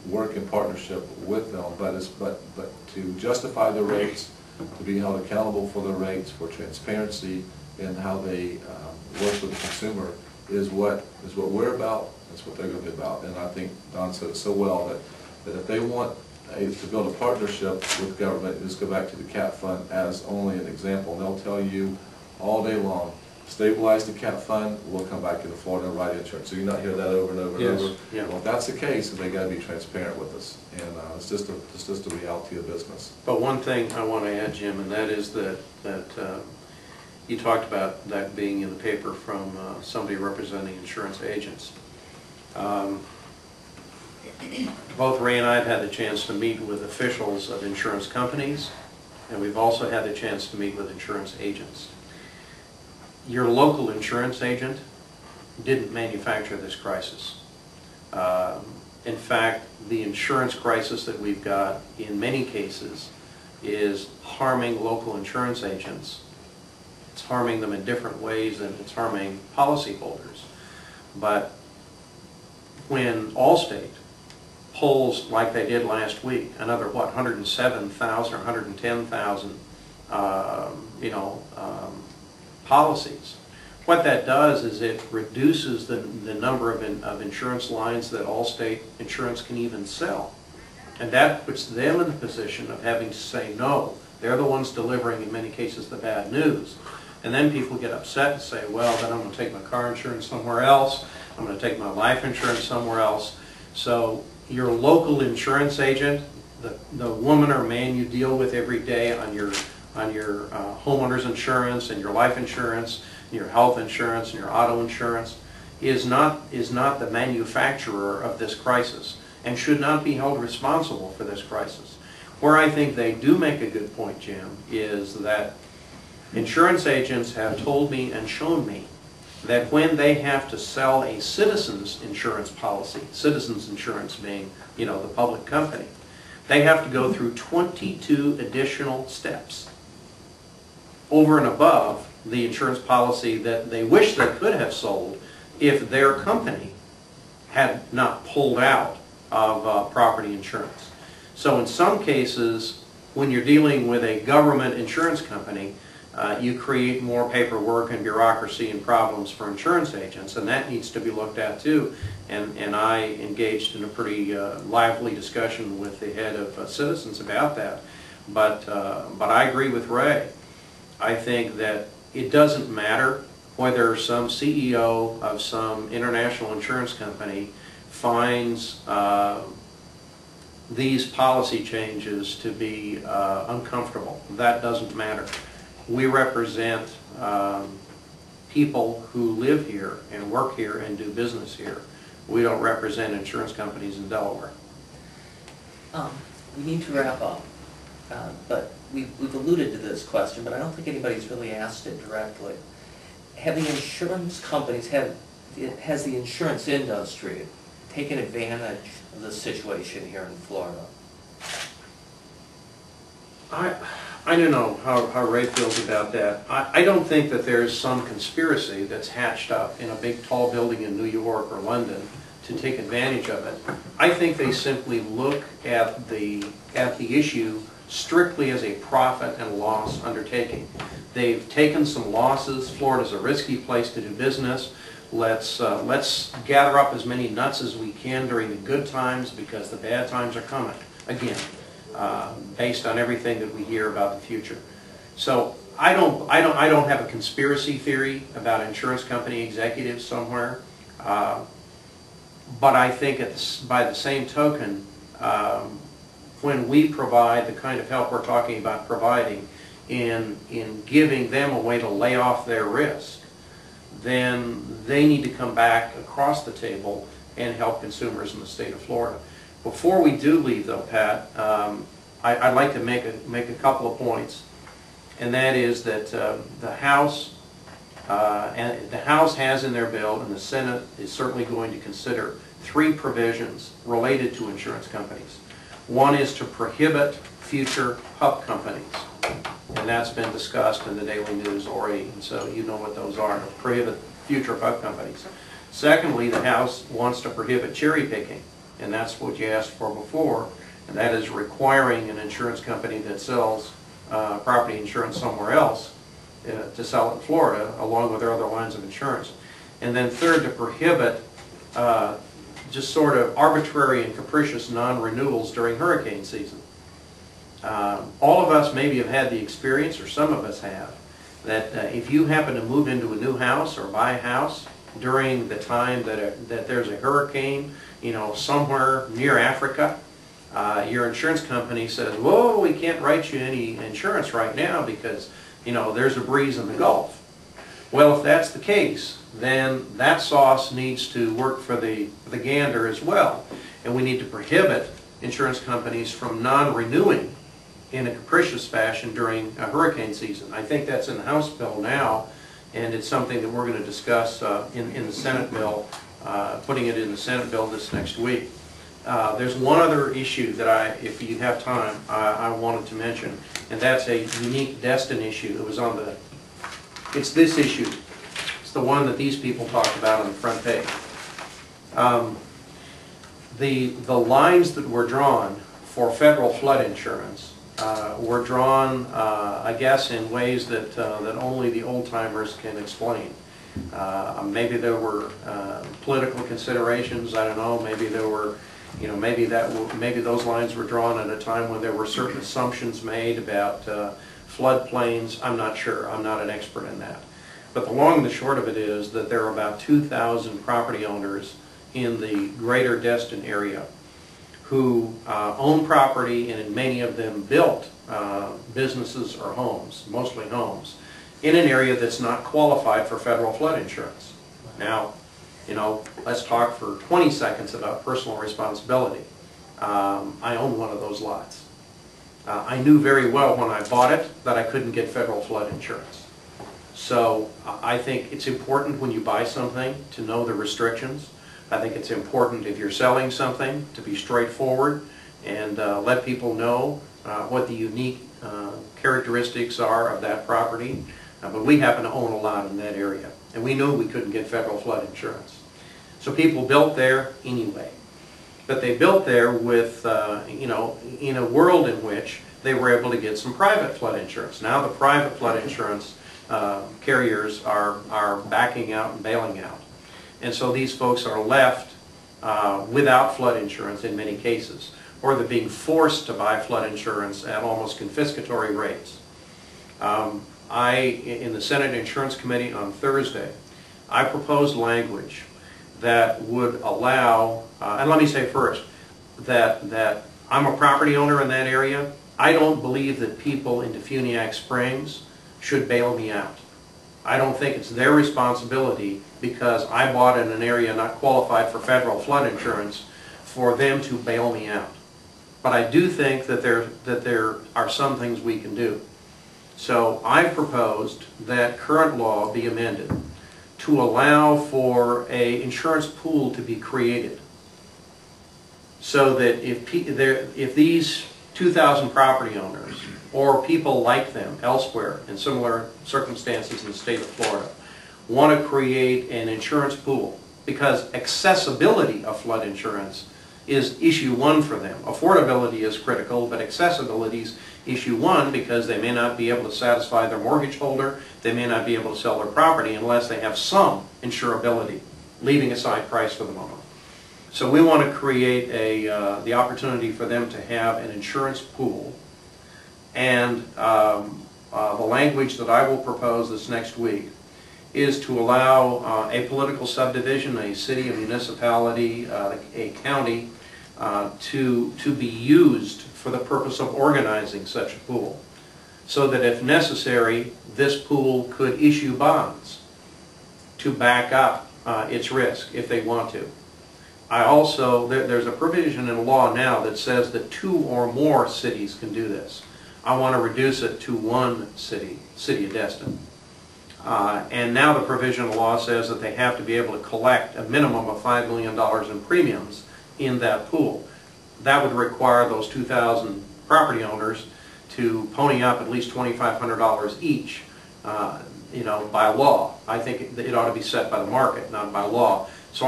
work in partnership with them, but to justify the rates, to be held accountable for the rates, for transparency in how they work with the consumer is what we're about. That's what they're going to be about. And I think Don said it so well that if they want to build a partnership with government, just go back to the CAP fund as only an example. And they'll tell you all day long, stabilize the CAP fund, we'll come back into Florida and write insurance. So you not hear that over and over and over. Yeah. Well, if that's the case, then they got to be transparent with us, and it's just a reality of business. But one thing I want to add, Jim, and that is that you talked about that being in the paper from somebody representing insurance agents. Both Ray and I have had the chance to meet with officials of insurance companies, and we've also had the chance to meet with insurance agents. Your local insurance agent didn't manufacture this crisis. In fact, the insurance crisis that we've got in many cases is harming local insurance agents. It's harming them in different ways than it's harming policyholders. But when Allstate pulls, like they did last week, another, what, 107,000 or 110,000 policies, what that does is it reduces the number of insurance lines that Allstate Insurance can even sell. And that puts them in the position of having to say no. They're the ones delivering, in many cases, the bad news. And then people get upset and say, well, then I'm going to take my car insurance somewhere else. I'm going to take my life insurance somewhere else. So your local insurance agent, the woman or man you deal with every day on your homeowner's insurance and your life insurance, and your health insurance and your auto insurance, is not the manufacturer of this crisis and should not be held responsible for this crisis. Where I think they do make a good point, Jim, is that insurance agents have told me and shown me that when they have to sell a citizen's insurance policy, citizen's insurance being, the public company, they have to go through 22 additional steps over and above the insurance policy that they wish they could have sold if their company had not pulled out of property insurance. So in some cases, when you're dealing with a government insurance company, you create more paperwork and bureaucracy and problems for insurance agents, and that needs to be looked at too. And I engaged in a pretty lively discussion with the head of Citizens about that. But I agree with Ray. I think that it doesn't matter whether some CEO of some international insurance company finds these policy changes to be uncomfortable. That doesn't matter. We represent people who live here and work here and do business here. We don't represent insurance companies in Delaware. We need to wrap up, but we've alluded to this question, but I don't think anybody's really asked it directly. Have the insurance companies, has the insurance industry taken advantage of the situation here in Florida? I don't know how Ray feels about that. I don't think that there's some conspiracy that's hatched up in a big tall building in New York or London to take advantage of it. I think they simply look at the issue strictly as a profit and loss undertaking. They've taken some losses. Florida's a risky place to do business. Let's gather up as many nuts as we can during the good times because the bad times are coming again. Based on everything that we hear about the future. So I don't have a conspiracy theory about insurance company executives somewhere, but I think by the same token, when we provide the kind of help we're talking about providing in giving them a way to lay off their risk, then they need to come back across the table and help consumers in the state of Florida. Before we do leave, though, Pat, I'd like to make a couple of points, and that is that the House has in their bill, and the Senate is certainly going to consider 3 provisions related to insurance companies. One is to prohibit future pup companies, and that's been discussed in the Daily News already, and so you know what those are, to prohibit future pup companies. Secondly, the House wants to prohibit cherry picking. and that's what you asked for before, and that is requiring an insurance company that sells property insurance somewhere else to sell it in Florida, along with their other lines of insurance. And then third, to prohibit just sort of arbitrary and capricious non-renewals during hurricane season. All of us maybe have had the experience, or some of us have, that if you happen to move into a new house or buy a house during the time that there's a hurricane, you know, somewhere near Africa, your insurance company says, whoa, we can't write you any insurance right now because, you know, there's a breeze in the Gulf. Well, if that's the case, then that sauce needs to work for the gander as well. And we need to prohibit insurance companies from non-renewing in a capricious fashion during a hurricane season. I think that's in the House bill now, and it's something that we're going to discuss in the Senate bill, putting it in the Senate bill this next week. There's one other issue that if you have time, I wanted to mention, and that's a unique Destin issue that was on the, it's this issue. It's the one that these people talked about on the front page. The lines that were drawn for federal flood insurance were drawn, I guess, in ways that only the old-timers can explain. Maybe there were political considerations, I don't know, maybe there were, you know, maybe those lines were drawn at a time when there were certain assumptions made about floodplains. I'm not sure, I'm not an expert in that. But the long and the short of it is that there are about 2,000 property owners in the greater Destin area who own property, and in many of them built businesses or homes, mostly homes, in an area that's not qualified for federal flood insurance. Now, you know, let's talk for 20 seconds about personal responsibility. I own one of those lots. I knew very well when I bought it that I couldn't get federal flood insurance. So I think it's important when you buy something to know the restrictions. I think it's important if you're selling something to be straightforward and let people know what the unique characteristics are of that property. But we happen to own a lot in that area, and we knew we couldn't get federal flood insurance. So people built there anyway. But they built there with, you know, in a world in which they were able to get some private flood insurance. Now the private flood insurance carriers are backing out and bailing out. And so these folks are left without flood insurance in many cases, or they're being forced to buy flood insurance at almost confiscatory rates. In the Senate Insurance Committee on Thursday, I proposed language that would allow, and let me say first, that I'm a property owner in that area. I don't believe that people in Defuniak Springs should bail me out. I don't think it's their responsibility, because I bought in an area not qualified for federal flood insurance, for them to bail me out. But I do think that there are some things we can do. So I proposed that current law be amended to allow for an insurance pool to be created, so that if these 2,000 property owners or people like them elsewhere in similar circumstances in the state of Florida want to create an insurance pool, because accessibility of flood insurance is issue one for them. Affordability is critical, but accessibility is issue one, because they may not be able to satisfy their mortgage holder, they may not be able to sell their property unless they have some insurability, leaving aside price for the moment. So we want to create the opportunity for them to have an insurance pool, and the language that I will propose this next week is to allow a political subdivision, a city, a municipality, a county, to be used for the purpose of organizing such a pool, so that if necessary, this pool could issue bonds to back up its risk if they want to. I also, there's a provision in the law now that says that 2 or more cities can do this. I want to reduce it to 1 city, City of Destin. And now the provision of the law says that they have to be able to collect a minimum of $5 million in premiums in that pool. That would require those 2,000 property owners to pony up at least $2,500 each, you know, by law. I think it ought to be set by the market, not by law. So